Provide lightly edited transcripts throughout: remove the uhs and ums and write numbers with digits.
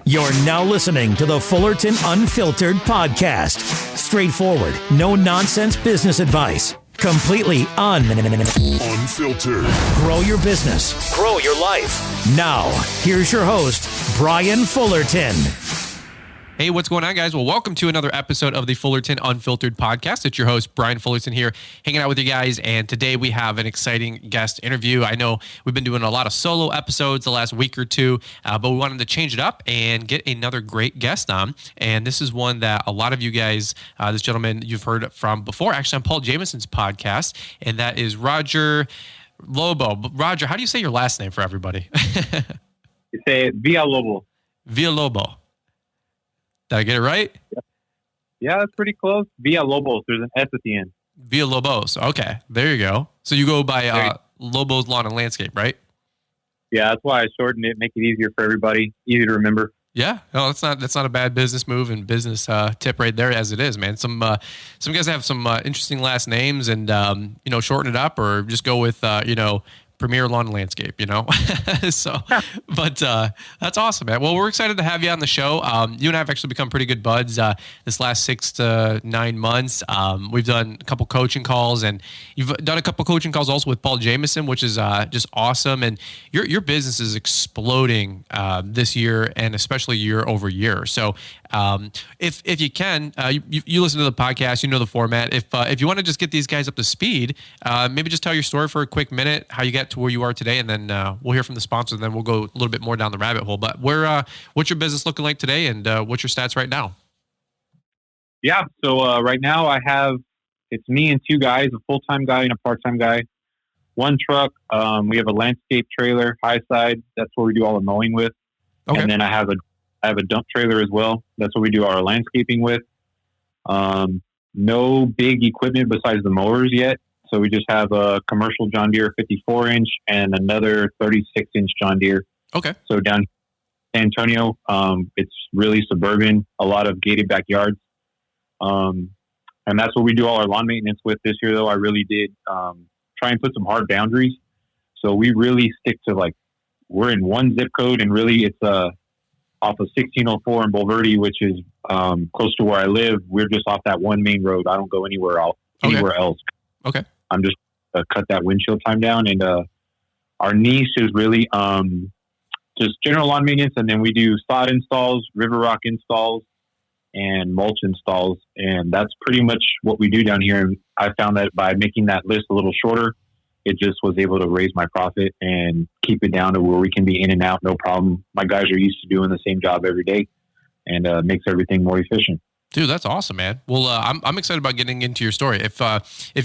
You're now listening to the Fullerton Unfiltered podcast. Straightforward, no nonsense business advice. Completely unfiltered. Grow your business. Grow your life. Now, here's your host, Brian Fullerton. Hey, what's going on, guys? Well, welcome to another episode of the Fullerton Unfiltered podcast. It's your host, Brian Fullerton here, hanging out with you guys. And today we have an exciting guest interview. I know we've been doing a lot of solo episodes the last week or two, but we wanted to change it up and get another great guest on. And this is one that a lot of you guys, this gentleman you've heard from before, actually on Paul Jameson's podcast, and that is Roger Lobo. Roger, how do you say your last name for everybody? You say Villabos. Villabos. Did I get it right? Yeah, that's pretty close. Villabos. There's an S at the end. Villabos. Okay, there you go. So you go by Lobo's Lawn and Landscape, right? Yeah, that's why I shortened it, make it easier for everybody, easy to remember. Yeah, no, that's not a bad business move and business tip right there, as it is, man. Some guys have some interesting last names, and shorten it up or just go with Premier Lawn and Landscape, so, but that's awesome, man. Well, we're excited to have you on the show. You and I have actually become pretty good buds this last 6 to 9 months. We've done a couple coaching calls, and you've done a couple coaching calls also with Paul Jameson, which is just awesome. And your business is exploding this year, and especially year over year. So if you can, you listen to the podcast, you know the format. If you want to just get these guys up to speed, maybe just tell your story for a quick minute, how you got to where you are today, and then we'll hear from the sponsor, and then we'll go a little bit more down the rabbit hole. But what's your business looking like today, and what's your stats right now? Yeah, so right now it's me and 2 guys, a full-time guy and a part-time guy. 1 truck. We have a landscape trailer, high side. That's where we do all the mowing with. Okay. And then I have a dump trailer as well. That's what we do our landscaping with. No big equipment besides the mowers yet. So we just have a commercial John Deere 54-inch and another 36-inch John Deere. Okay. So down in San Antonio, it's really suburban, a lot of gated backyards. And that's what we do all our lawn maintenance with this year, though. I really did try and put some hard boundaries. So we really stick to, we're in one zip code, and really it's off of 1604 in Bulverde, which is close to where I live. We're just off that one main road. I don't go anywhere else. Okay. I'm just cut that windshield time down, and our niche is really just general lawn maintenance, and then we do sod installs, river rock installs, and mulch installs, and that's pretty much what we do down here. And I found that by making that list a little shorter, it just was able to raise my profit and keep it down to where we can be in and out, no problem. My guys are used to doing the same job every day, and makes everything more efficient. Dude, that's awesome, man. Well, I'm excited about getting into your story. If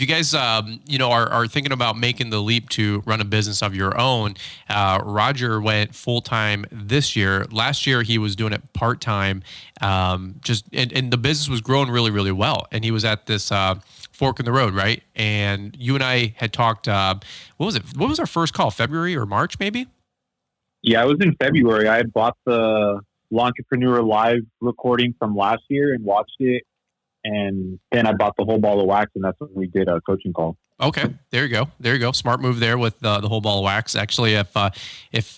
you guys, are thinking about making the leap to run a business of your own, Roger went full time this year. Last year, he was doing it part time. And the business was growing really, really well. And he was at this fork in the road, right? And you and I had talked. What was it? What was our first call? February or March, maybe? Yeah, it was in February. I had bought the Entrepreneur Live recording from last year and watched it, and then I bought the whole ball of wax, and that's when we did a coaching call. Okay, there you go. Smart move there with the whole ball of wax. Actually, if a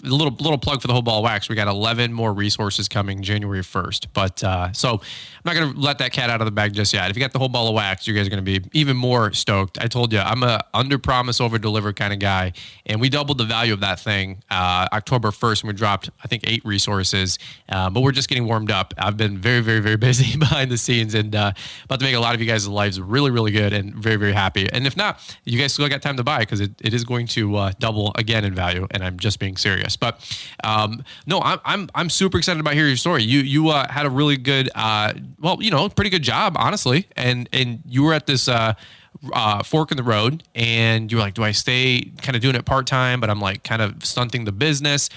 little plug for the whole ball of wax, we got 11 more resources coming January 1st. But so I'm not gonna let that cat out of the bag just yet. If you got the whole ball of wax, you guys are gonna be even more stoked. I told you I'm a under promise over deliver kind of guy, and we doubled the value of that thing October 1st, and we dropped I think 8 resources. But we're just getting warmed up. I've been very, very, very busy behind the scenes, and about to make a lot of you guys' lives really, really good and very, very happy. And if not, you guys still got time to buy, because it is going to double again in value, and I'm just being serious. But no, I'm super excited about hearing your story. You had a really good, pretty good job, honestly, and you were at this fork in the road, and you were like, do I stay kind of doing it part time, but I'm like kind of stunting the business?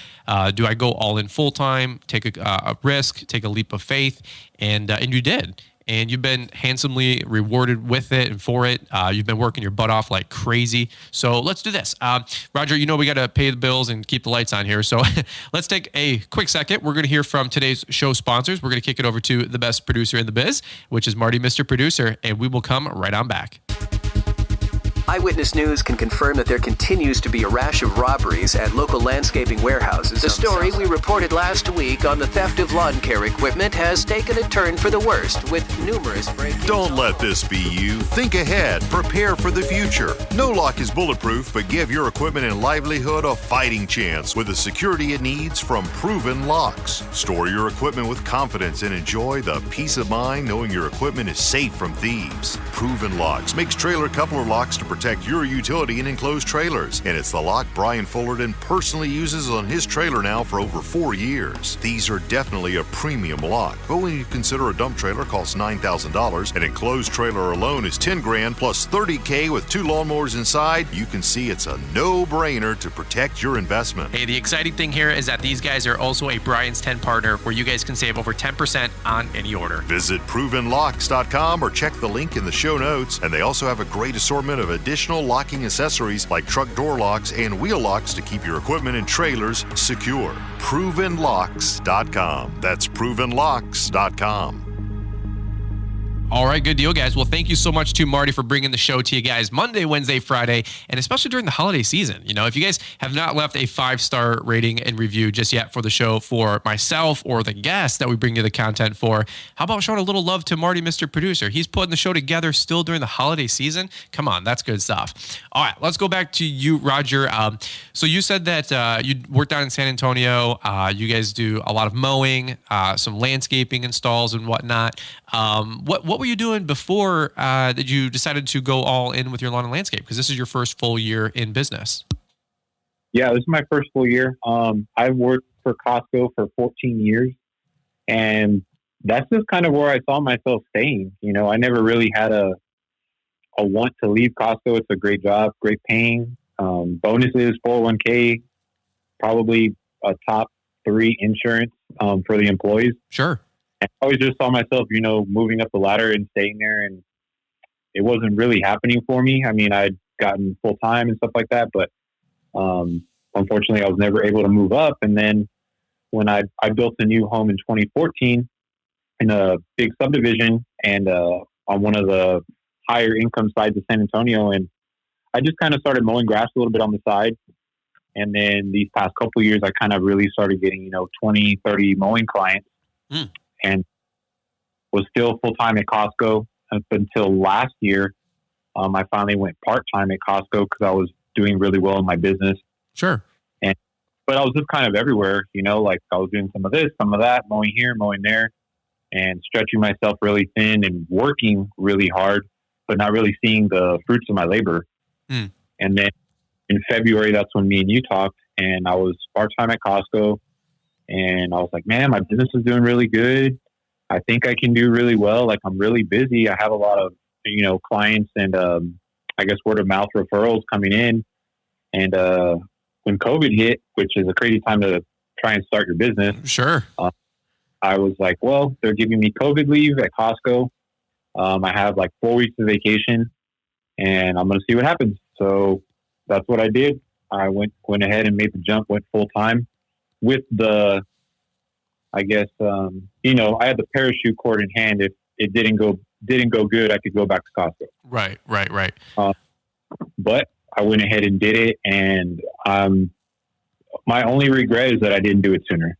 Do I go all in full time, take a risk, take a leap of faith, and you did. And you've been handsomely rewarded with it and for it. You've been working your butt off like crazy. So let's do this. Roger, we got to pay the bills and keep the lights on here. So let's take a quick second. We're going to hear from today's show sponsors. We're going to kick it over to the best producer in the biz, which is Marty, Mr. Producer, and we will come right on back. Eyewitness News can confirm that there continues to be a rash of robberies at local landscaping warehouses. The story we reported last week on the theft of lawn care equipment has taken a turn for the worst, with numerous break-ins. Don't let this be you. Think ahead. Prepare for the future. No lock is bulletproof, but give your equipment and livelihood a fighting chance with the security it needs from Proven Locks. Store your equipment with confidence and enjoy the peace of mind knowing your equipment is safe from thieves. Proven Locks makes trailer coupler locks to protect your utility and enclosed trailers, and it's the lock Brian Fullerton personally uses on his trailer now for over 4 years. These are definitely a premium lock, but when you consider a dump trailer costs $9,000, an enclosed trailer alone is $10,000 plus $30,000 with 2 lawnmowers inside, you can see it's a no-brainer to protect your investment. Hey, the exciting thing here is that these guys are also a Brian's 10 partner, where you guys can save over 10% on any order. Visit ProvenLocks.com or check the link in the show notes, and they also have a great assortment of additional locking accessories like truck door locks and wheel locks to keep your equipment and trailers secure. ProvenLocks.com. That's ProvenLocks.com. All right, good deal, guys. Well, thank you so much to Marty for bringing the show to you guys Monday, Wednesday, Friday, and especially during the holiday season. You know, if you guys have not left a 5-star rating and review just yet for the show for myself or the guests that we bring you the content for, how about showing a little love to Marty, Mr. Producer? He's putting the show together still during the holiday season. Come on, that's good stuff. All right, let's go back to you, Roger. So you said that you worked down in San Antonio. You guys do a lot of mowing, some landscaping installs and whatnot. What were you doing before that you decided to go all in with your lawn and landscape? Because this is your first full year in business. Yeah, this is my first full year. I've worked for Costco for 14 years, and that's just kind of where I saw myself staying. You know, I never really had a want to leave Costco. It's a great job, great paying, bonuses, 401k, probably a top 3 insurance for the employees. Sure. I always just saw myself, you know, moving up the ladder and staying there, and it wasn't really happening for me. I mean, I'd gotten full time and stuff like that, but unfortunately, I was never able to move up. And then when I built a new home in 2014 in a big subdivision and on one of the higher income sides of San Antonio, and I just kind of started mowing grass a little bit on the side. And then these past couple of years, I kind of really started getting, you know, 20, 30 mowing clients. And was still full-time at Costco up until last year. I finally went part-time at Costco because I was doing really well in my business. Sure. But I was just kind of everywhere, you know, like I was doing some of this, some of that, mowing here, mowing there, and stretching myself really thin and working really hard, but not really seeing the fruits of my labor. And then in February, that's when me and you talked, and I was part-time at Costco. And I was like, man, my business is doing really good. I think I can do really well. Like, I'm really busy. I have a lot of, you know, clients and I guess word of mouth referrals coming in. And when COVID hit, which is a crazy time to try and start your business. Sure. I was like, well, they're giving me COVID leave at Costco. I have like 4 weeks of vacation, and I'm going to see what happens. So that's what I did. I went ahead and made the jump, went full time. With the, I guess, you know, I had the parachute cord in hand. If it didn't go good, I could go back to Costco. Right. But I went ahead and did it, and my only regret is that I didn't do it sooner.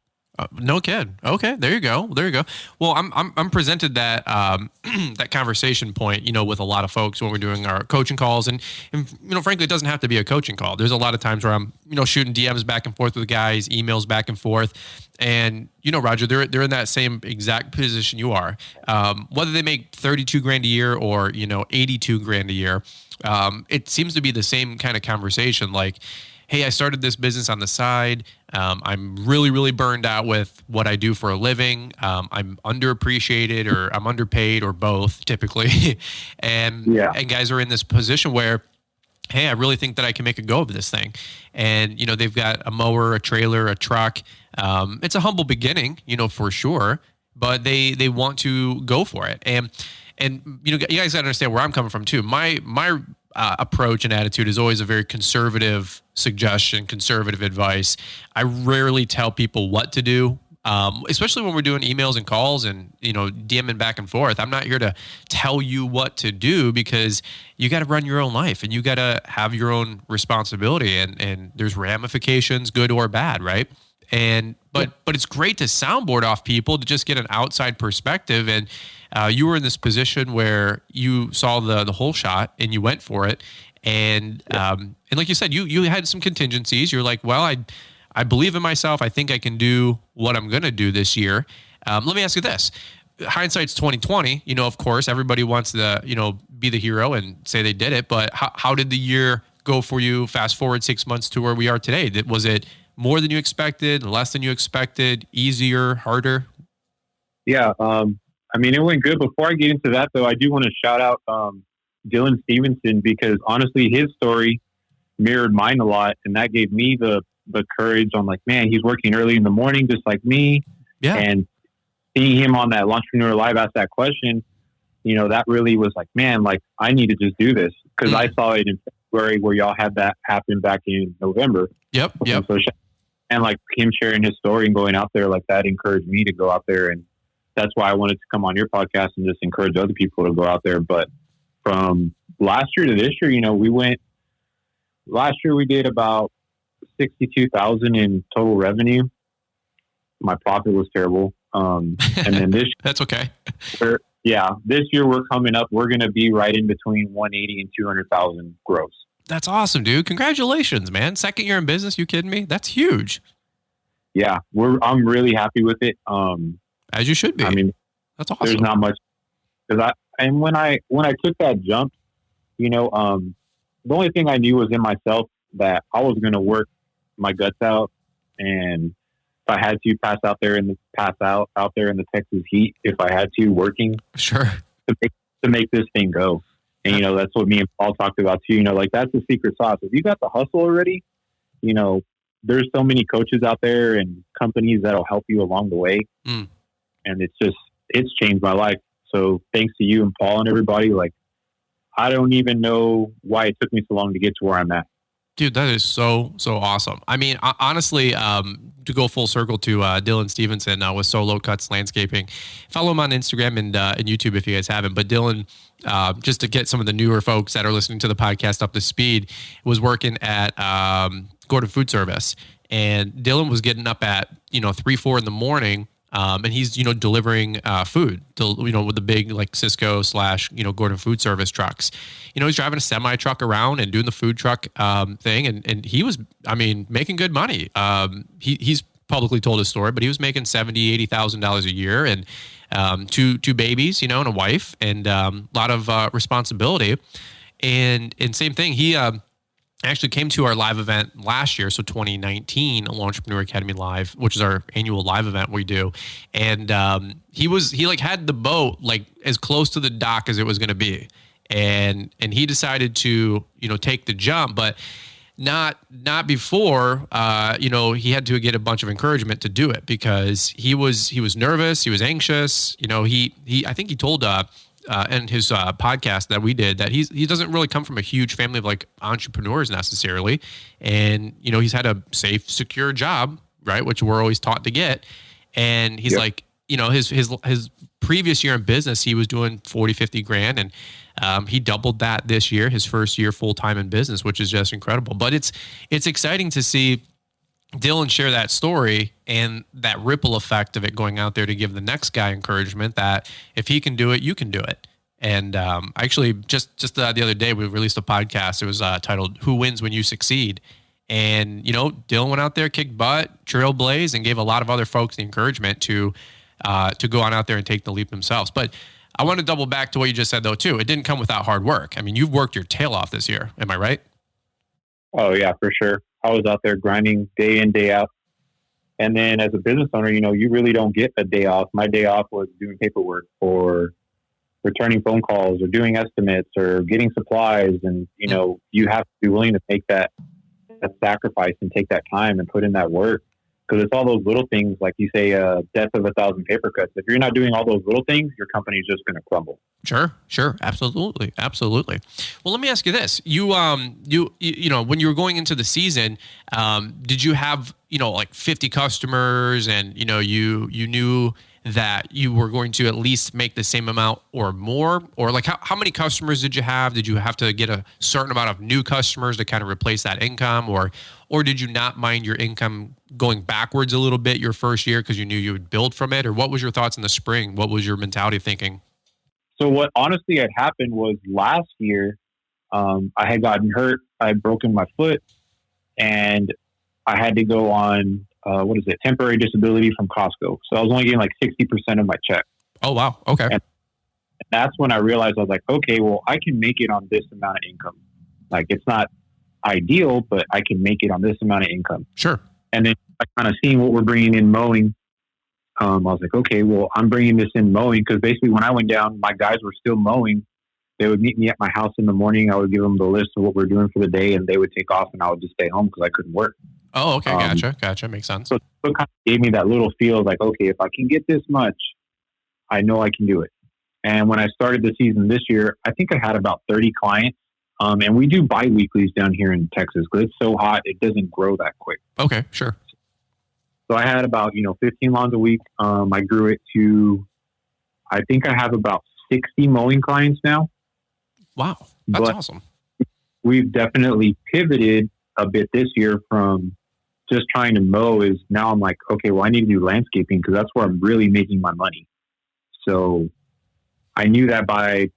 No kid. Okay, there you go. Well, I'm presented that that conversation point, you know, with a lot of folks when we're doing our coaching calls, and you know, frankly, it doesn't have to be a coaching call. There's a lot of times where I'm, you know, shooting DMs back and forth with guys, emails back and forth, and you know, Roger, they're in that same exact position you are. Whether they make $32,000 a year or, you know, $82,000 a year, it seems to be the same kind of conversation. Like, hey, I started this business on the side. I'm really, really burned out with what I do for a living. I'm underappreciated, or I'm underpaid, or both typically. and guys are in this position where, hey, I really think that I can make a go of this thing. And, you know, they've got a mower, a trailer, a truck. It's a humble beginning, you know, for sure, but they want to go for it. And you know, you guys got to understand where I'm coming from too. My approach and attitude is always a very conservative suggestion, conservative advice. I rarely tell people what to do. especially when we're doing emails and calls and, DMing back and forth. I'm not here to tell you what to do, because you got to run your own life and you got to have your own responsibility, and there's ramifications, good or bad, right? But it's great to soundboard off people to just get an outside perspective. And you were in this position where you saw the whole shot and you went for it. And like you said, you had some contingencies. You're like, well, I believe in myself. I think I can do what I'm going to do this year. Let me ask you this. Hindsight's 2020. Of course, everybody wants to, be the hero and say they did it. But how did the year go for you? Fast forward 6 months to where we are today. Was it more than you expected, less than you expected, easier, harder? Yeah. It went good. Before I get into that, though, I do want to shout out Dylan Stevenson, because honestly, his story mirrored mine a lot. And that gave me the courage. I'm like, man, he's working early in the morning, just like me. Yeah. And seeing him on that Entrepreneur Live ask that question, that really was like, man, like I need to just do this, because I saw it in February where y'all had that happen back in November. Yep. And like him sharing his story and going out there like that encouraged me to go out there. And that's why I wanted to come on your podcast and just encourage other people to go out there. But from last year to this year, last year we did about 62,000 in total revenue. My profit was terrible. And then this that's okay. This year we're coming up. We're going to be right in between 180 and 200,000 gross. That's awesome, dude. Congratulations, man. Second year in business. You kidding me? That's huge. Yeah. I'm really happy with it. As you should be. That's awesome. There's not much, because when I took that jump, the only thing I knew was in myself that I was going to work my guts out. And if I had to pass out there in the Texas heat, if I had to, working sure to make this thing go. And, that's what me and Paul talked about too. Like that's the secret sauce. If you got the hustle already, there's so many coaches out there and companies that'll help you along the way. And it's changed my life. So thanks to you and Paul and everybody, like, I don't even know why it took me so long to get to where I'm at. Dude, that is so awesome. Honestly, to go full circle to Dylan Stevenson with Solo Cuts Landscaping, follow him on Instagram and YouTube if you guys haven't. But Dylan, just to get some of the newer folks that are listening to the podcast up to speed, was working at Gordon Food Service, and Dylan was getting up at 3-4 in the morning. And he's, delivering food to, with the big like Cisco / Gordon Food Service trucks. He's driving a semi truck around and doing the food truck thing. And he was, making good money. He's publicly told his story, but he was making $70,000, $80,000 a year, and two babies, and a wife, and a lot of responsibility. And same thing, he actually came to our live event last year, so 2019 Entrepreneur Academy Live, which is our annual live event we do. And he had the boat like as close to the dock as it was going to be, and he decided to take the jump, but not before he had to get a bunch of encouragement to do it, because he was nervous, he was anxious. I think he told and his podcast that we did that he doesn't really come from a huge family of like entrepreneurs necessarily, and he's had a safe, secure job, right, which we're always taught to get. And he's like, his previous year in business, he was doing 40-50 grand, and he doubled that this year, his first year full time in business, which is just incredible. But it's exciting to see Dylan share that story and that ripple effect of it going out there to give the next guy encouragement that if he can do it, you can do it. And actually, just the other day, we released a podcast. It was titled "Who Wins When You Succeed?" And Dylan went out there, kicked butt, trailblazed, and gave a lot of other folks the encouragement to go on out there and take the leap themselves. But I want to double back to what you just said, though, too. It didn't come without hard work. You've worked your tail off this year. Am I right? Oh yeah, for sure. I was out there grinding day in, day out. And then as a business owner, you really don't get a day off. My day off was doing paperwork or returning phone calls or doing estimates or getting supplies. And, you have to be willing to take that sacrifice and take that time and put in that work. Because it's all those little things, like you say, death of 1,000 paper cuts. If you're not doing all those little things, your company is just going to crumble. Sure. Absolutely. Well, let me ask you this. You know, when you were going into the season, did you have, like 50 customers and, you knew that you were going to at least make the same amount or more? Or like how many customers did you have? Did you have to get a certain amount of new customers to kind of replace that income? Or did you not mind your income going backwards a little bit your first year because you knew you would build from it? Or what was your thoughts in the spring? What was your mentality thinking? So what honestly had happened was last year, I had gotten hurt. I had broken my foot and I had to go on, temporary disability from Costco. So I was only getting like 60% of my check. Oh, wow. Okay. And that's when I realized I was like, okay, well, I can make it on this amount of income. Like, it's not ideal, but I can make it on this amount of income. Sure. And then I kind of seeing what we're bringing in mowing. I was like, okay, well, I'm bringing this in mowing because basically when I went down, my guys were still mowing. They would meet me at my house in the morning. I would give them the list of what we're doing for the day, and they would take off, and I would just stay home because I couldn't work. Oh, okay. Gotcha. Makes sense. So it kind of gave me that little feel of like, okay, if I can get this much, I know I can do it. And when I started the season this year, I think I had about 30 clients. And we do bi-weeklies down here in Texas because it's so hot, it doesn't grow that quick. Okay, sure. So I had about, 15 lawns a week. I grew it to, I think I have about 60 mowing clients now. Wow. That's awesome. We've definitely pivoted a bit this year from just trying to mow is now I'm like, okay, well, I need to do landscaping because that's where I'm really making my money. So I knew that by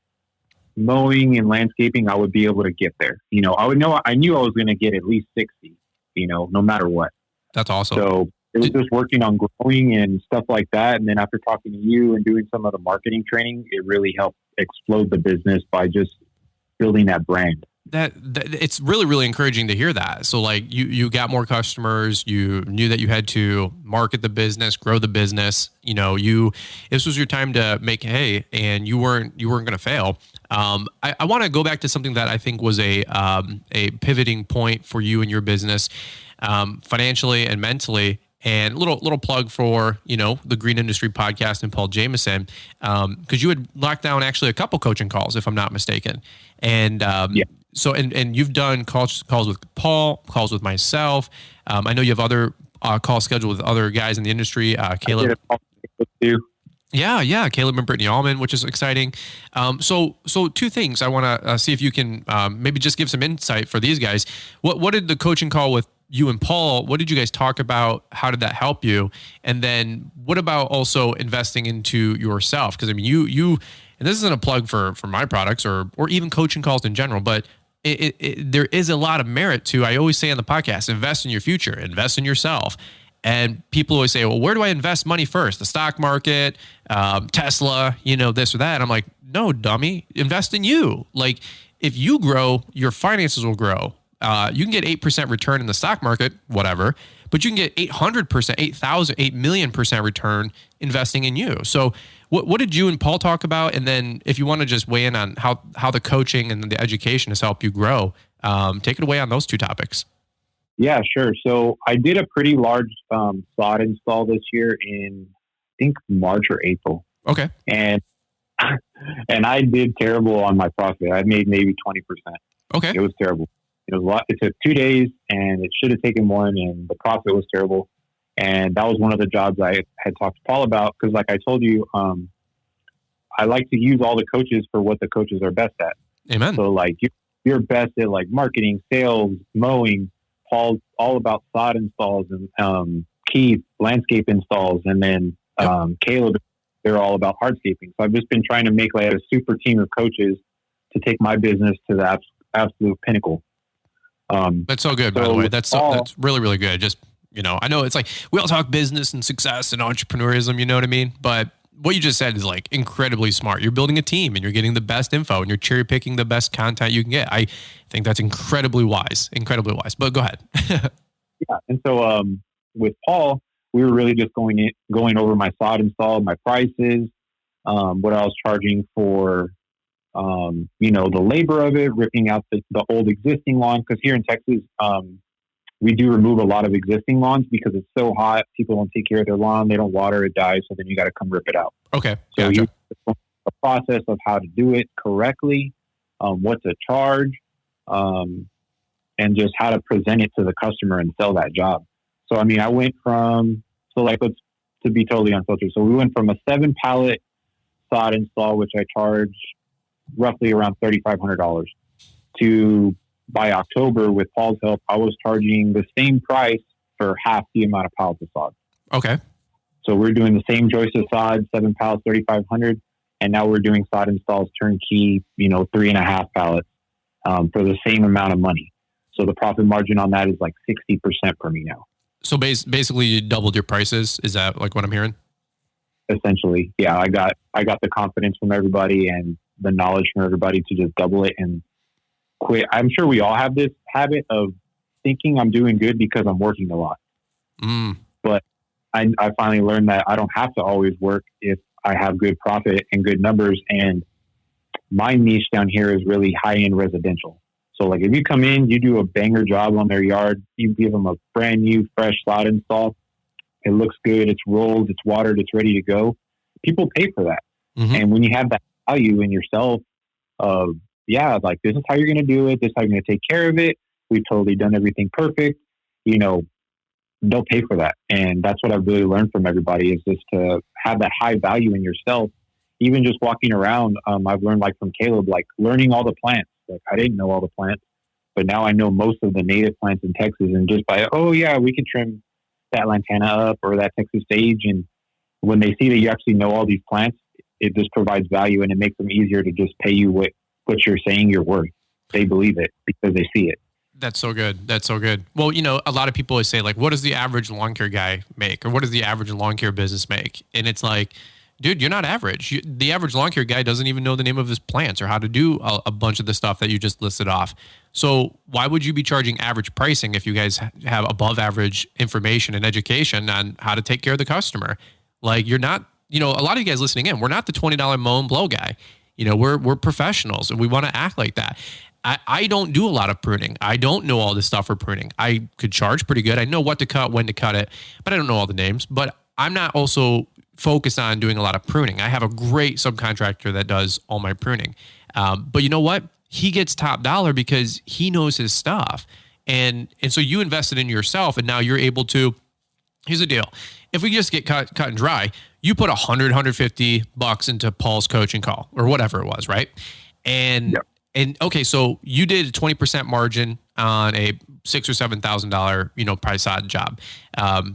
mowing and landscaping, I would be able to get there. I knew I was going to get at least 60, no matter what. That's awesome. So it was just working on growing and stuff like that. And then after talking to you and doing some of the marketing training, it really helped explode the business by just building that brand. That it's really, really encouraging to hear that. So like you got more customers, you knew that you had to market the business, grow the business. This was your time to make hay, and you weren't going to fail. I want to go back to something that I think was a pivoting point for you and your business, financially and mentally. And little plug for, the Green Industry Podcast and Paul Jameson, because you had locked down actually a couple coaching calls, if I'm not mistaken. And yeah. So, and you've done calls with Paul, calls with myself. I know you have other calls scheduled with other guys in the industry, Caleb. Yeah, Caleb and Brittany Allman, which is exciting. So two things I want to see if you can maybe just give some insight for these guys. What did the coaching call with you and Paul, what did you guys talk about? How did that help you? And then what about also investing into yourself? Because I mean, you, and this isn't a plug for my products or even coaching calls in general, but there is a lot of merit to, I always say on the podcast, invest in your future, invest in yourself. And people always say, well, where do I invest money first? The stock market, Tesla, this or that. And I'm like, no, dummy, invest in you. Like if you grow, your finances will grow. You can get 8% return in the stock market, whatever, but you can get 800%, 8 million % return investing in you. So what did you and Paul talk about? And then if you want to just weigh in on how the coaching and the education has helped you grow, take it away on those two topics. Yeah, sure. So I did a pretty large sod install this year in, I think, March or April. Okay. And I did terrible on my profit. I made maybe 20%. Okay. It was terrible. It was a lot. It took 2 days, and it should have taken more, and the profit was terrible. And that was one of the jobs I had talked to Paul about because, like I told you, I like to use all the coaches for what the coaches are best at. Amen. So, like, you're best at, like, marketing, sales, mowing. Paul's all about sod installs, and Keith, landscape installs, and then Caleb, they're all about hardscaping. So I've just been trying to make, like, a super team of coaches to take my business to the absolute pinnacle. That's so good, by the way. That's really, really good. Just, I know it's like we all talk business and success and entrepreneurism, you know what I mean? But what you just said is like incredibly smart. You're building a team and you're getting the best info and you're cherry picking the best content you can get. I think that's incredibly wise, but go ahead. Yeah. And so, with Paul, we were really just going over my sod install, my prices, what I was charging for, the labor of it, ripping out the old existing lawn. Because here in Texas, we do remove a lot of existing lawns because it's so hot. People don't take care of their lawn. They don't water, it dies. So then you got to come rip it out. Okay. So Gotcha. a process of how to do it correctly, what to charge, and just how to present it to the customer and sell that job. So, I mean, I went from, to be totally unfiltered. So we went from a 7 pallet sod install, which I charged roughly around $3,500, to by October with Paul's help, I was charging the same price for half the amount of pallets of sod. Okay. So we're doing the same joist of sod, 7 pallets, $3,500. And now we're doing sod installs turnkey, 3.5 pallets, for the same amount of money. So the profit margin on that is like 60% for me now. So basically you doubled your prices. Is that like what I'm hearing? Essentially. Yeah. I got the confidence from everybody and the knowledge from everybody to just double it and quit. I'm sure we all have this habit of thinking I'm doing good because I'm working a lot. But I finally learned that I don't have to always work if I have good profit and good numbers. And my niche down here is really high-end residential. So like if you come in, you do a banger job on their yard, you give them a brand new fresh sod install. It looks good. It's rolled, it's watered, it's ready to go. People pay for that. Mm-hmm. And when you have that value in yourself of, like this is how you're going to do it. This is how you're going to take care of it. We've totally done everything perfect. They'll pay for that. And that's what I've really learned from everybody is just to have that high value in yourself. Even just walking around, I've learned like from Caleb, like learning all the plants. Like I didn't know all the plants, but now I know most of the native plants in Texas. And just by, we can trim that lantana up or that Texas sage. And when they see that you actually know all these plants, it just provides value and it makes them easier to just pay you what you're saying you're worth. They believe it because they see it. That's so good. That's so good. Well, a lot of people always say like, what does the average lawn care guy make? Or what does the average lawn care business make? And it's like, dude, you're not average. The average lawn care guy doesn't even know the name of his plants or how to do a bunch of the stuff that you just listed off. So why would you be charging average pricing if you guys have above average information and education on how to take care of the customer? Like you're not, a lot of you guys listening in, we're not the $20 mow and blow guy. We're professionals and we want to act like that. I don't do a lot of pruning. I don't know all this stuff for pruning. I could charge pretty good. I know what to cut, when to cut it, but I don't know all the names. But I'm not also focused on doing a lot of pruning. I have a great subcontractor that does all my pruning. But you know what? He gets top dollar because he knows his stuff. And so you invested in yourself and now you're able to, here's the deal. If we just get cut and dry, you put $150 into Paul's coaching call or whatever it was, right? And yep. And okay, so you did a 20% margin on a $6,000 or $7,000, price sod job,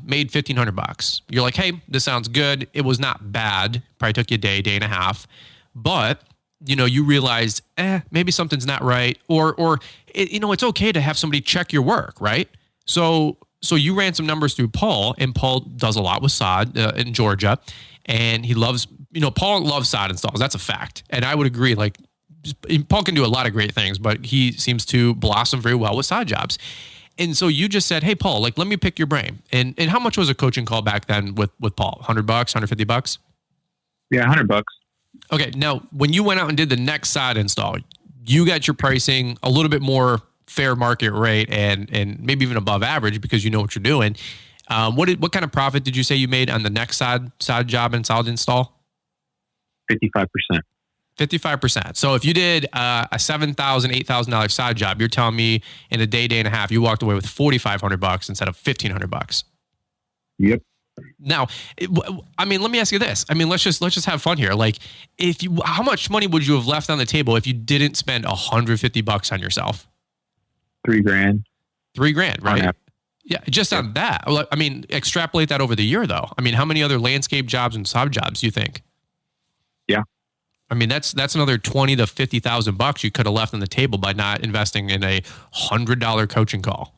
made $1,500. You're like, hey, this sounds good. It was not bad. Probably took you a day and a half, but you realized, maybe something's not right, or it's okay to have somebody check your work, right? So you ran some numbers through Paul, and Paul does a lot with sod in Georgia, and he loves, Paul loves sod installs. That's a fact, and I would agree. Like, Paul can do a lot of great things, but he seems to blossom very well with side jobs. And so you just said, hey, Paul, like, let me pick your brain. And how much was a coaching call back then with Paul? $100, $150? Yeah, $100. Okay. Now, when you went out and did the next side install, you got your pricing a little bit more fair market rate and maybe even above average because you know what you're doing. What kind of profit did you say you made on the next side job and solid install? 55%. 55%. So if you did a $7,000, $8,000 side job, you're telling me in a day and a half, you walked away with $4,500 instead of $1,500. Yep. Now, let me ask you this. Let's just have fun here. Like, how much money would you have left on the table if you didn't spend $150 on yourself? $3,000. $3,000, right? Yeah, just on that. Extrapolate that over the year, though. How many other landscape jobs and sub jobs do you think? Yeah. That's another $20,000 to $50,000 you could have left on the table by not investing in a $100 coaching call.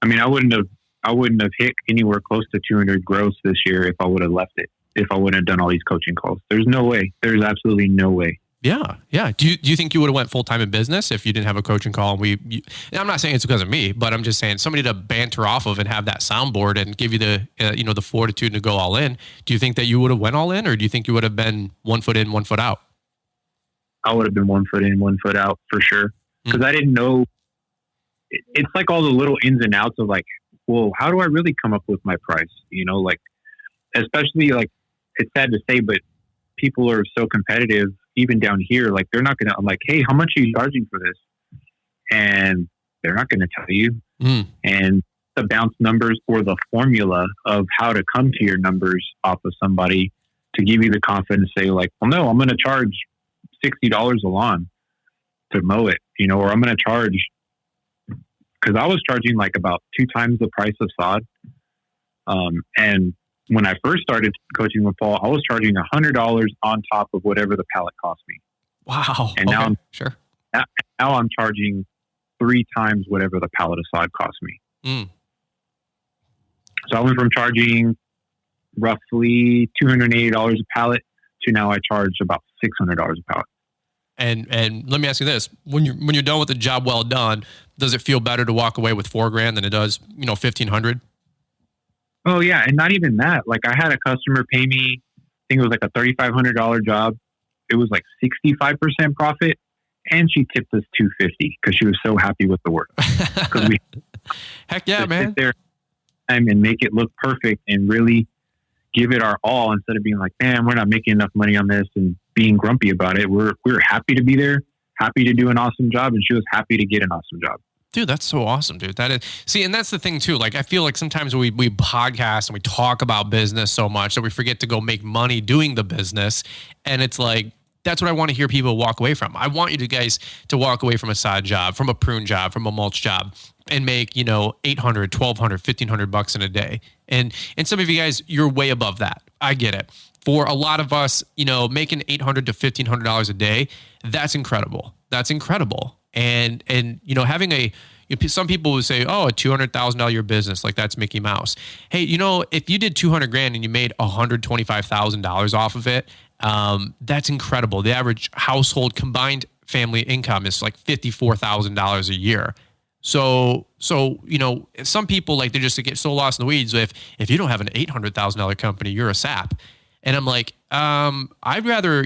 I wouldn't have hit anywhere close to 200 gross this year if I would have left it. If I wouldn't have done all these coaching calls, there's no way. There's absolutely no way. Yeah. Do you think you would have went full time in business if you didn't have a coaching call? And I'm not saying it's because of me, but I'm just saying somebody to banter off of and have that soundboard and give you the the fortitude to go all in. Do you think that you would have went all in, or do you think you would have been 1 foot in, 1 foot out? I would have been 1 foot in, 1 foot out for sure. Because I didn't know it's like all the little ins and outs of like, well, how do I really come up with my price? Like, especially like, it's sad to say, but people are so competitive, even down here. Like, they're not going to, I'm like, hey, how much are you charging for this? And they're not going to tell you. And the bounce numbers or the formula of how to come to your numbers off of somebody to give you the confidence to say like, well, no, I'm going to charge $60 a lawn to mow it, or I'm going to charge, because I was charging like about 2 times the price of sod. And when I first started coaching with Paul, I was charging $100 on top of whatever the pallet cost me. Wow. And now now I'm charging 3 times whatever the pallet of sod cost me. So I went from charging roughly $280 a pallet to now I charge about $600 a pallet. And let me ask you this: when you're done with the job well done, does it feel better to walk away with $4,000 than it does, $1,500? Oh yeah, and not even that. Like, I had a customer pay me, I think it was like a $3,500 job. It was like 65% profit, and she tipped us $250 because she was so happy with the work. Because we heck yeah, man, sit there and make it look perfect and really give it our all instead of being like, man, we're not making enough money on this and being grumpy about it. We're happy to be there, happy to do an awesome job, and she was happy to get an awesome job. Dude, that's so awesome, dude. That is, see, and that's the thing too. Like, I feel like sometimes we podcast and we talk about business so much that we forget to go make money doing the business. And it's like, that's what I want to hear people walk away from. I want you guys to walk away from a side job, from a prune job, from a mulch job, and make, $800, $1,200, $1,500 in a day. And some of you guys, you're way above that. I get it. For a lot of us, making $800 to $1,500 a day, that's incredible. That's incredible. And having some people would say, oh, a $200,000 year business, like that's Mickey Mouse. Hey, if you did $200,000 and you made $125,000 off of it, that's incredible. The average household combined family income is like $54,000 a year. So some people, like, they just get so lost in the weeds. If you don't have an $800,000 company, you're a sap. And I'm like, I'd rather,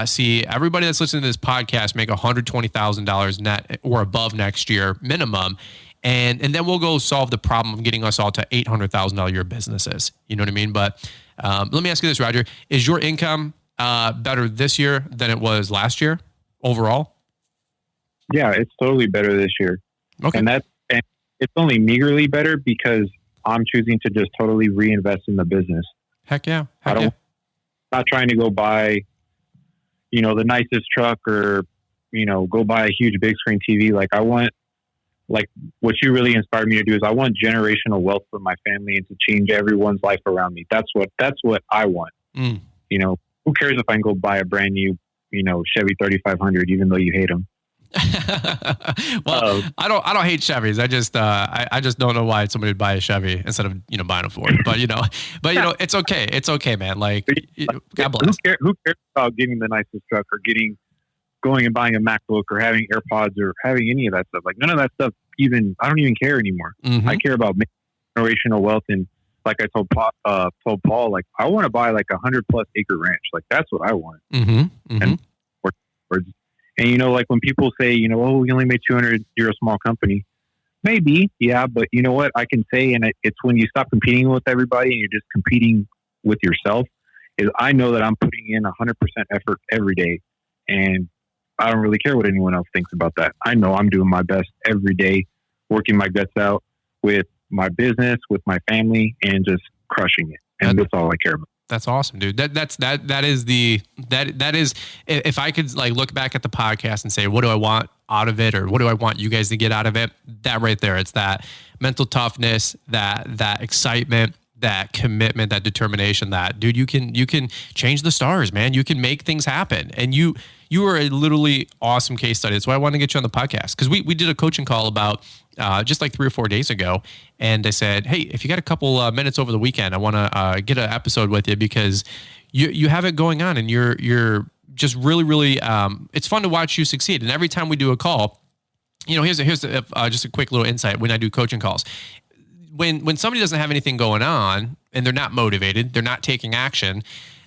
see everybody that's listening to this podcast make $120,000 net or above next year minimum. And then we'll go solve the problem of getting us all to $800,000 a year businesses. You know what I mean? But let me ask you this, Roger. Is your income better this year than it was last year overall? Yeah, it's totally better this year. Okay. And it's only meagerly better because I'm choosing to just totally reinvest in the business. Heck yeah. Not trying to go buy, the nicest truck or, go buy a huge big screen TV. Like, I want, like, what you really inspired me to do is I want generational wealth for my family and to change everyone's life around me. That's what I want. Who cares if I can go buy a brand new, Chevy 3500, even though you hate them. Well, I don't hate Chevys. I just don't know why somebody would buy a Chevy instead of buying a Ford. But it's okay. It's okay, man. Like, God bless. Who cares about getting the nicest truck or going and buying a MacBook or having AirPods or having any of that stuff? Like, none of that stuff. I don't even care anymore. Mm-hmm. I care about generational wealth, and like I told Paul, like, I want to buy like 100+ acre ranch. Like, that's what I want. Mm-hmm. Mm-hmm. And, like when people say, oh, we only made 200, you're a small company. Maybe, yeah. But you know what I can say, and it's when you stop competing with everybody and you're just competing with yourself, is I know that I'm putting in 100% effort every day. And I don't really care what anyone else thinks about that. I know I'm doing my best every day, working my guts out with my business, with my family, and just crushing it. And that's all I care about. That's awesome, dude. That is, if I could like look back at the podcast and say, what do I want out of it? Or what do I want you guys to get out of it? That right there. It's that mental toughness, that excitement, that commitment, that determination, that dude, you can change the stars, man. You can make things happen. And you are a literally awesome case study. That's why I wanted to get you on the podcast. Cause we did a coaching call about, just like 3 or 4 days ago. And I said, hey, if you got a couple minutes over the weekend, I want to get an episode with you because you have it going on and you're just really, really, it's fun to watch you succeed. And every time we do a call, here's just a quick little insight when I do coaching calls. When somebody doesn't have anything going on and they're not motivated, they're not taking action,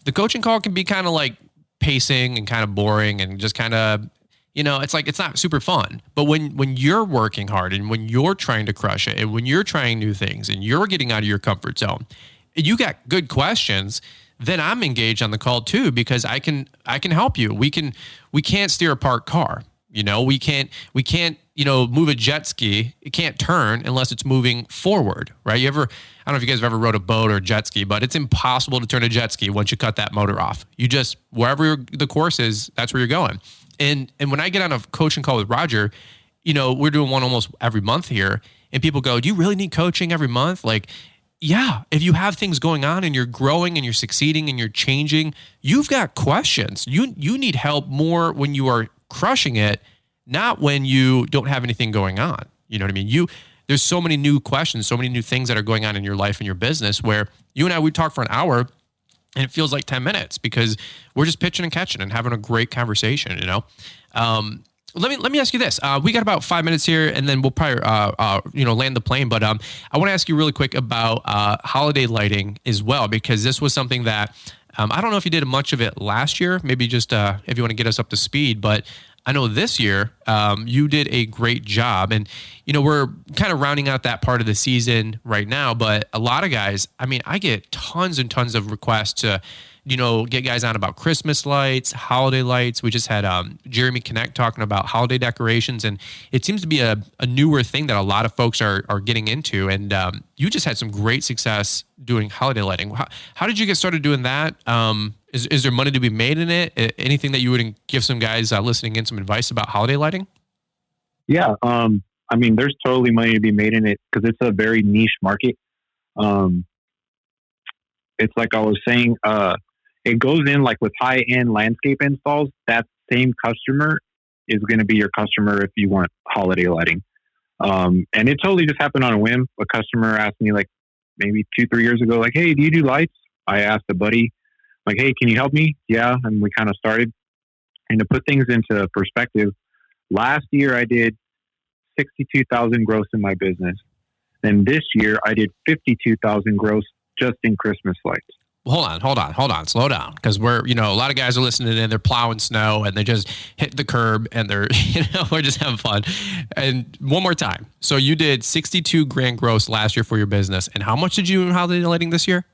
the coaching call can be kind of like pacing and kind of boring and just kind of it's like, it's not super fun. But when you're working hard and when you're trying to crush it and when you're trying new things and you're getting out of your comfort zone, and you got good questions, then I'm engaged on the call too, because I can help you. We can't steer a parked car. We can't, move a jet ski. It can't turn unless it's moving forward, right? I don't know if you guys have ever rode a boat or a jet ski, but it's impossible to turn a jet ski once you cut that motor off. You just, wherever the course is, that's where you're going. And when I get on a coaching call with Roger, we're doing one almost every month here, and people go, do you really need coaching every month? Like, yeah, if you have things going on and you're growing and you're succeeding and you're changing, you've got questions. You need help more when you are crushing it, not when you don't have anything going on. You know what I mean? There's so many new questions, so many new things that are going on in your life and your business where you and I, we talk for an hour and it feels like 10 minutes because we're just pitching and catching and having a great conversation, Let me ask you this. We got about 5 minutes here, and then we'll probably land the plane. But I want to ask you really quick about holiday lighting as well, because this was something that I don't know if you did much of it last year. Maybe just if you want to get us up to speed. But I know this year you did a great job, and we're kind of rounding out that part of the season right now. But a lot of guys, I get tons and tons of requests to get guys on about Christmas lights, holiday lights. We just had Jeremy Connect talking about holiday decorations, and it seems to be a newer thing that a lot of folks are getting into. And you just had some great success doing holiday lighting. How did you get started doing that? Is there money to be made in it? Anything that you would give some guys listening in some advice about holiday lighting? Yeah. There's totally money to be made in it because it's a very niche market. It's like I was saying, it goes in like with high-end landscape installs. That same customer is going to be your customer if you want holiday lighting. And it totally just happened on a whim. A customer asked me like maybe 2-3 years ago, like, hey, do you do lights? I asked a buddy, like, hey, can you help me? Yeah. And we kind of started. And to put things into perspective, last year I did 62,000 gross in my business. And this year I did 52,000 gross just in Christmas lights. Hold on, slow down. Because we're, a lot of guys are listening and they're plowing snow and they just hit the curb and they're, we're just having fun. And one more time. So you did 62 grand gross last year for your business. And how much did you in holiday lighting this year?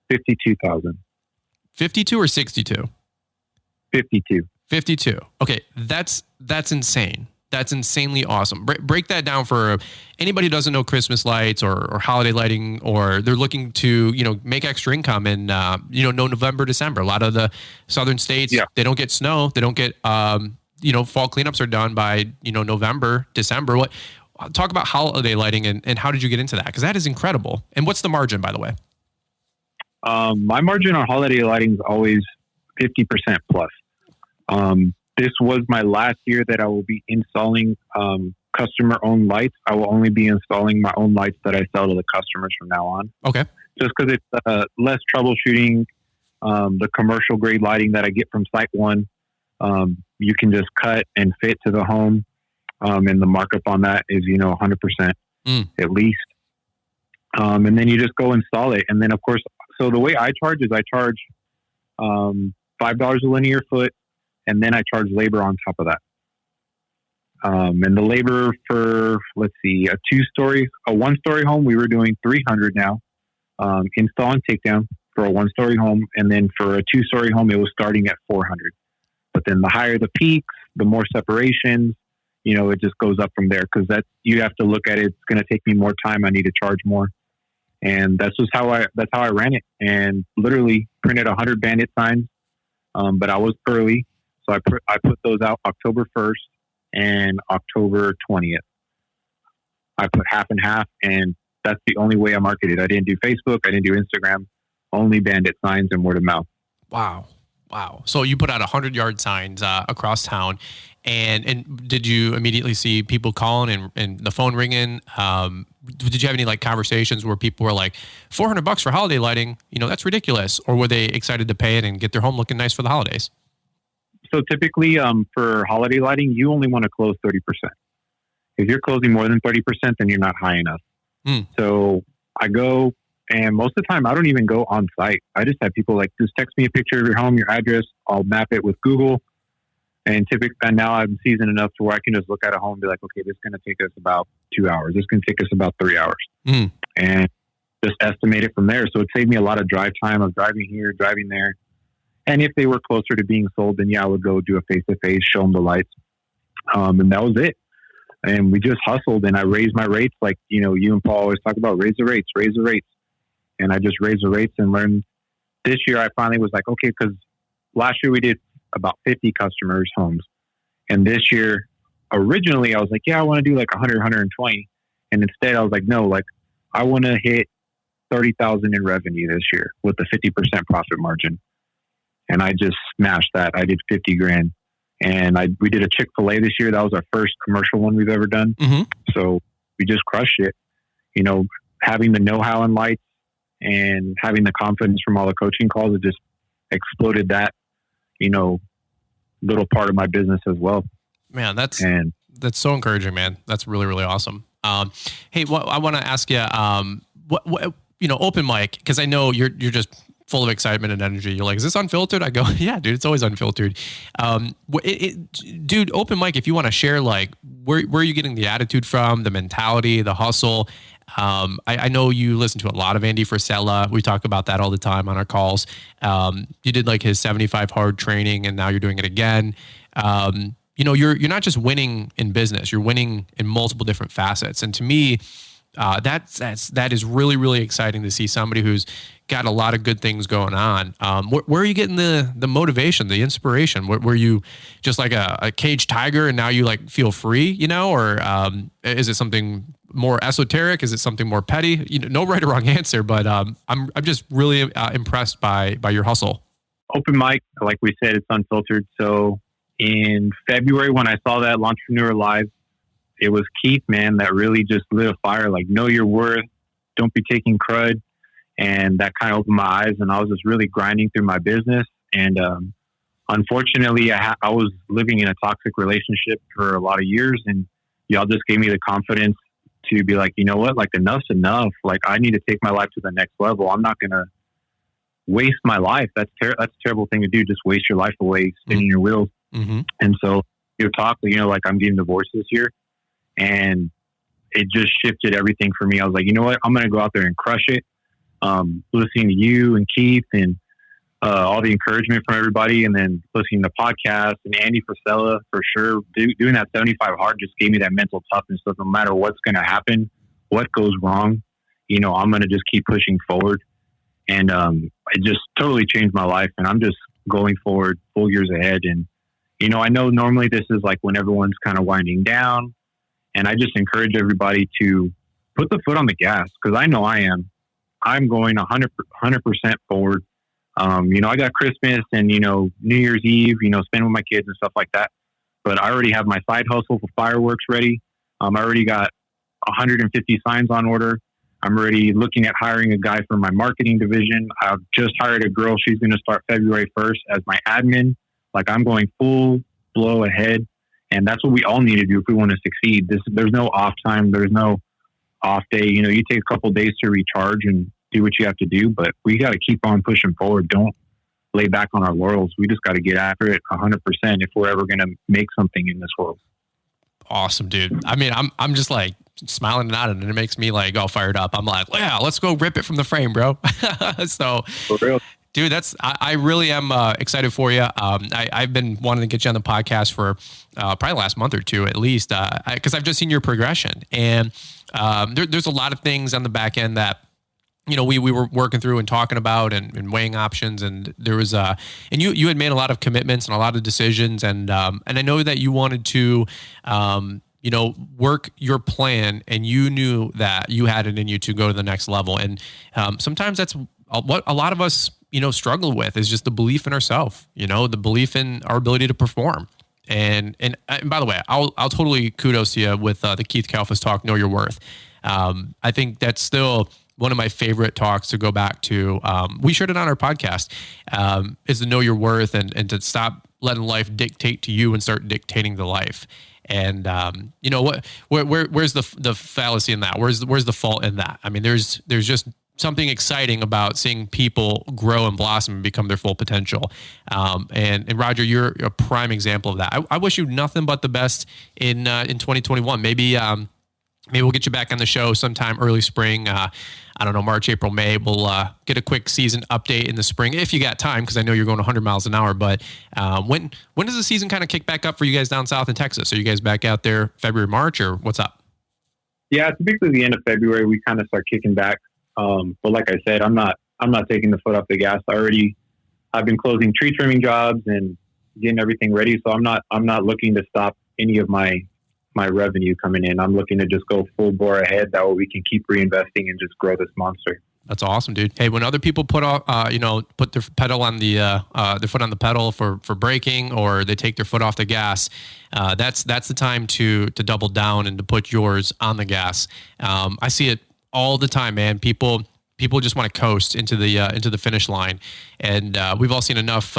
52,000. 52 or 62? 52. 52. Okay. That's insane. That's insanely awesome. Break that down for anybody who doesn't know Christmas lights or holiday lighting, or they're looking to, make extra income in, November, December. A lot of the southern states, They don't get snow. They don't get, fall cleanups are done by, November, December. Talk about holiday lighting and how did you get into that? Because that is incredible. And what's the margin, by the way? My margin on holiday lighting is always 50% plus. This was my last year that I will be installing customer-owned lights. I will only be installing my own lights that I sell to the customers from now on. Okay. Just because it's less troubleshooting. The commercial grade lighting that I get from Site One, you can just cut and fit to the home, and the markup on that is 100% at least. And then you just go install it, and then of course, so the way I charge is I charge $5 a linear foot. And then I charge labor on top of that. And the labor for, a 1-story home, we were doing $300 now. Install and takedown for a 1-story home. And then for a 2-story home, it was starting at $400. But then the higher the peaks, the more separations, it just goes up from there. Cause you have to look at it. It's going to take me more time. I need to charge more. And that's how I ran it, and literally printed 100 bandit signs. But I was early. So I put those out October 1st and October 20th. I put half and half, and that's the only way I marketed. I didn't do Facebook. I didn't do Instagram. Only bandit signs and word of mouth. Wow. So you put out 100-yard signs across town, and did you immediately see people calling and the phone ringing? Did you have any conversations where people were like, $400 for holiday lighting? That's ridiculous. Or were they excited to pay it and get their home looking nice for the holidays? So typically, for holiday lighting, you only want to close 30%. If you're closing more than 30%, then you're not high enough. So I go, and most of the time, I don't even go on site. I just have people just text me a picture of your home, your address. I'll map it with Google. And now I'm seasoned enough to where I can just look at a home and be like, okay, this is going to take us about 2 hours. This can take us about 3 hours. And just estimate it from there. So it saved me a lot of drive time of driving here, driving there. And if they were closer to being sold, then I would go do a face-to-face, show them the lights. And that was it. And we just hustled, and I raised my rates. Like, you and Paul always talk about raise the rates. And I just raised the rates and learned. This year I finally was like, okay, because last year we did about 50 customers' homes. And this year, originally I was like, I want to do like 100, 120. And instead I was like, no, like I want to hit 30,000 in revenue this year with a 50% profit margin. And I just smashed that. I did 50 grand. And we did a Chick-fil-A this year. That was our first commercial one we've ever done. So we just crushed it. Having the know-how in lights and having the confidence from all the coaching calls, it just exploded that, little part of my business as well. Man, that's so encouraging, man. That's really, really awesome. Hey, I want to ask you, what open mic, because I know you're just full of excitement and energy. You're like, is this unfiltered? I go, yeah, dude, it's always unfiltered. Dude, open mic, if you want to share, like, where are you getting the attitude from, the mentality, the hustle? I know you listen to a lot of Andy Frisella. We talk about that all the time on our calls. You did like his 75 hard training, and now you're doing it again. You're not just winning in business, you're winning in multiple different facets. And to me, that is really, really exciting to see somebody who's got a lot of good things going on. Where are you getting the motivation, the inspiration? Were you just like a caged tiger and now you like feel free, or is it something more esoteric? Is it something more petty? No right or wrong answer, but I'm just really impressed by your hustle. Open mic, like we said, it's unfiltered. So in February, when I saw that Entrepreneur Live, it was Keith, man, that really just lit a fire. Like, know your worth, don't be taking crud. And that kind of opened my eyes, and I was just really grinding through my business. And unfortunately, I was living in a toxic relationship for a lot of years, and y'all just gave me the confidence to be like, you know what, like enough's enough. Like, I need to take my life to the next level. I'm not going to waste my life. That's a terrible thing to do. Just waste your life away spinning your wheels. And so you're talking, like I'm getting divorced this year, and it just shifted everything for me. I was like, you know what, I'm going to go out there and crush it. Listening to you and Keith and all the encouragement from everybody, and then listening to podcasts and Andy Frisella for sure. Doing that 75 hard just gave me that mental toughness. So no matter what's going to happen, what goes wrong, I'm going to just keep pushing forward. And it just totally changed my life. And I'm just going forward full years ahead. And, I know normally this is like when everyone's kind of winding down. And I just encourage everybody to put the foot on the gas, because I know I am. I'm going 100% forward. I got Christmas and, New Year's Eve, spend with my kids and stuff like that. But I already have my side hustle for fireworks ready. I already got 150 signs on order. I'm already looking at hiring a guy for my marketing division. I've just hired a girl. She's going to start February 1st as my admin. Like, I'm going full blow ahead. And that's what we all need to do if we want to succeed. There's no off time. There's no off day. You take a couple of days to recharge and do what you have to do, but we got to keep on pushing forward. Don't lay back on our laurels. We just got to get after it 100% if we're ever going to make something in this world. Awesome, dude. I mean, I'm just like smiling and nodding, and it makes me like all fired up. I'm like, yeah, let's go rip it from the frame, bro. So for real. Dude, I really am excited for you. I've been wanting to get you on the podcast for probably the last month or two at least, because I've just seen your progression. And there's a lot of things on the back end that, we were working through and talking about and weighing options. And there was and you had made a lot of commitments and a lot of decisions. And I know that you wanted to, work your plan, and you knew that you had it in you to go to the next level. And sometimes that's what a lot of us, struggle with, is just the belief in ourselves, the belief in our ability to perform. And by the way, I'll totally kudos to you with the Keith Kalfas talk, Know Your Worth. I think that's still one of my favorite talks to go back to. We shared it on our podcast, is to know your worth and to stop letting life dictate to you and start dictating the life. And where's the fallacy in that? Where's the fault in that? I mean, there's just something exciting about seeing people grow and blossom and become their full potential. And Roger, you're a prime example of that. I wish you nothing but the best in 2021. Maybe we'll get you back on the show sometime early spring. I don't know, March, April, May. We'll get a quick season update in the spring if you got time, because I know you're going 100 miles an hour. But when does the season kind of kick back up for you guys down south in Texas? Are you guys back out there February, March, or what's up? Yeah, typically the end of February we kind of start kicking back. But like I said, I'm not taking the foot off the gas. I've been closing tree trimming jobs and getting everything ready. So I'm not looking to stop any of my revenue coming in. I'm looking to just go full bore ahead. That way we can keep reinvesting and just grow this monster. That's awesome, dude. Hey, when other people put their pedal on their foot on the pedal for braking, or they take their foot off the gas, that's the time to double down and to put yours on the gas. I see it all the time, man. People just want to coast into the finish line, and we've all seen enough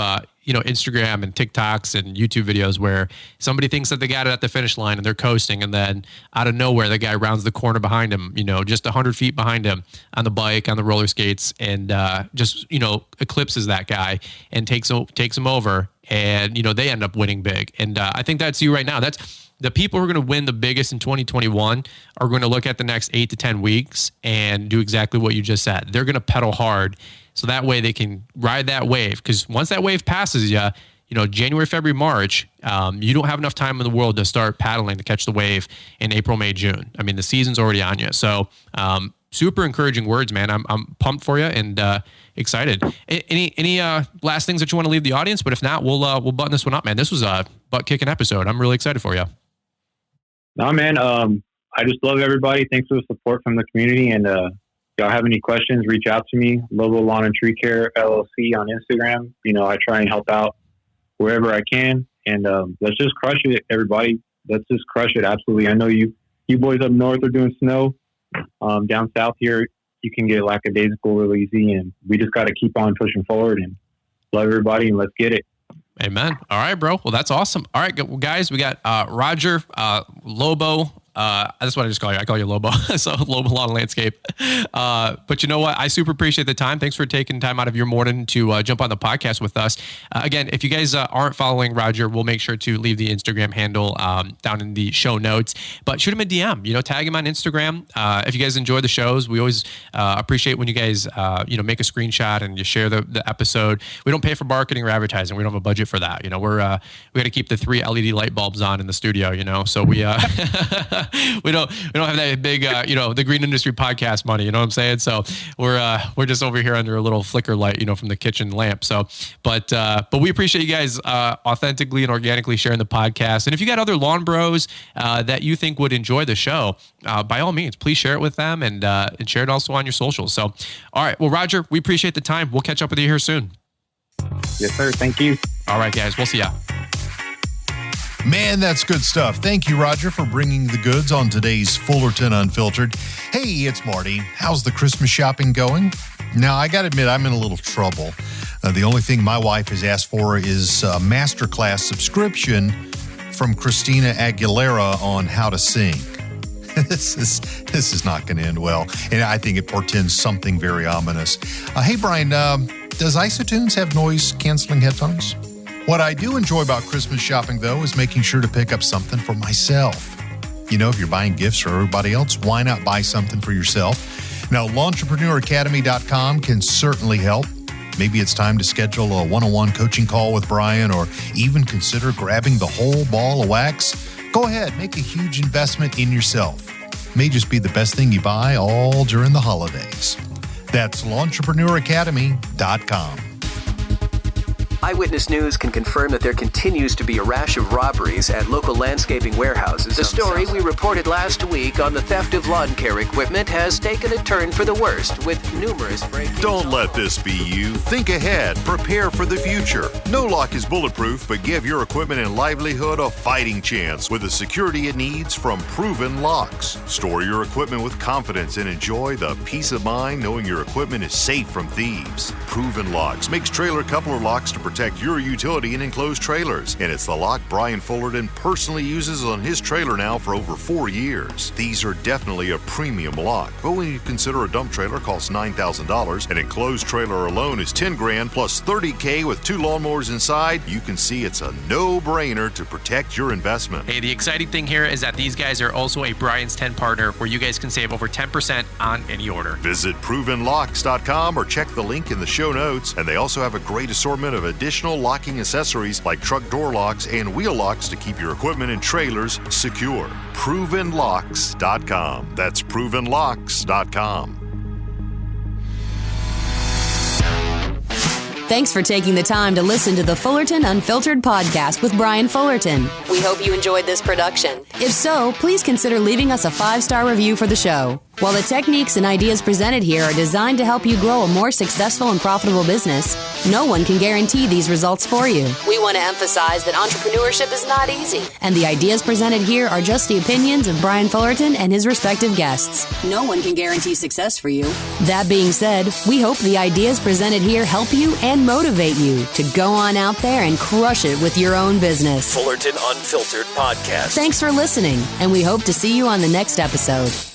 Instagram and TikToks and YouTube videos where somebody thinks that they got it at the finish line and they're coasting, and then out of nowhere the guy rounds the corner behind him, just 100 feet behind him on the bike, on the roller skates, and just eclipses that guy and takes him over, and they end up winning big. And I think that's you right now. That's the people who are going to win the biggest in 2021 are going to look at the next 8 to 10 weeks and do exactly what you just said. They're going to pedal hard, so that way they can ride that wave. Because once that wave passes you, January, February, March, you don't have enough time in the world to start paddling to catch the wave in April, May, June. I mean, the season's already on you. So super encouraging words, man. I'm pumped for you and excited. Any last things that you want to leave the audience? But if not, we'll button this one up, man. This was a butt-kicking episode. I'm really excited for you. No, man. I just love everybody. Thanks for the support from the community. And if y'all have any questions, reach out to me. Lobo Lawn and Tree Care LLC on Instagram. I try and help out wherever I can. And let's just crush it, everybody. Let's just crush it. Absolutely. I know you boys up north are doing snow. Down south here, you can get lackadaisical really easy. And we just got to keep on pushing forward and love everybody, and let's get it. Amen. All right, bro. Well, that's awesome. All right, guys, we got Roger, Lobo. That's what I just call you. I call you Lobo. So Lobo Lawn Landscape. But you know what? I super appreciate the time. Thanks for taking time out of your morning to jump on the podcast with us. Again, if you guys aren't following Roger, we'll make sure to leave the Instagram handle down in the show notes. But shoot him a DM. Tag him on Instagram. If you guys enjoy the shows, we always appreciate when you guys make a screenshot and you share the episode. We don't pay for marketing or advertising. We don't have a budget for that. We got to keep the 3 LED light bulbs on in the studio. So we we don't have that big the green industry podcast money, you know what I'm saying? So we're just over here under a little flicker light, from the kitchen lamp. So but we appreciate you guys authentically and organically sharing the podcast. And if you got other lawn bros that you think would enjoy the show, by all means, please share it with them and share it also on your socials. So all right, well, Roger, we appreciate the time. We'll catch up with you here soon. Yes, sir. Thank you. All right, guys, we'll see ya. Man, that's good stuff. Thank you, Roger, for bringing the goods on today's Fullerton Unfiltered. Hey, it's Marty. How's the Christmas shopping going? Now, I got to admit, I'm in a little trouble. The only thing my wife has asked for is a masterclass subscription from Christina Aguilera on how to sing. This is not going to end well, and I think it portends something very ominous. Hey, Brian, does Isotunes have noise-canceling headphones? What I do enjoy about Christmas shopping, though, is making sure to pick up something for myself. If you're buying gifts for everybody else, why not buy something for yourself? Now, LawnTrepreneurAcademy.com can certainly help. Maybe it's time to schedule a one-on-one coaching call with Brian, or even consider grabbing the whole ball of wax. Go ahead, make a huge investment in yourself. May just be the best thing you buy all during the holidays. That's LawnTrepreneurAcademy.com. Eyewitness News can confirm that there continues to be a rash of robberies at local landscaping warehouses. The story we reported last week on the theft of lawn care equipment has taken a turn for the worst, with numerous break-ins. Don't let this be you. Think ahead. Prepare for the future. No lock is bulletproof, but give your equipment and livelihood a fighting chance with the security it needs from proven locks. Store your equipment with confidence and enjoy the peace of mind knowing your equipment is safe from thieves. Proven Locks makes trailer coupler locks to protect protect your utility and enclosed trailers. And it's the lock Brian Fullerton personally uses on his trailer now for over 4 years. These are definitely a premium lock, but when you consider a dump trailer costs $9,000, an enclosed trailer alone is $10,000 plus $30,000 with 2 lawnmowers inside, you can see it's a no-brainer to protect your investment. Hey, the exciting thing here is that these guys are also a Brian's 10 partner where you guys can save over 10% on any order. Visit provenlocks.com or check the link in the show notes, and they also have a great assortment of additional locking accessories like truck door locks and wheel locks to keep your equipment and trailers secure. provenlocks.com. That's provenlocks.com. Thanks for taking the time to listen to the Fullerton Unfiltered podcast with Brian Fullerton. We hope you enjoyed this production. If so, please consider leaving us a 5-star review for the show. While the techniques and ideas presented here are designed to help you grow a more successful and profitable business, no one can guarantee these results for you. We want to emphasize that entrepreneurship is not easy, and the ideas presented here are just the opinions of Brian Fullerton and his respective guests. No one can guarantee success for you. That being said, we hope the ideas presented here help you and motivate you to go on out there and crush it with your own business. Fullerton Unfiltered Podcast. Thanks for listening, and we hope to see you on the next episode.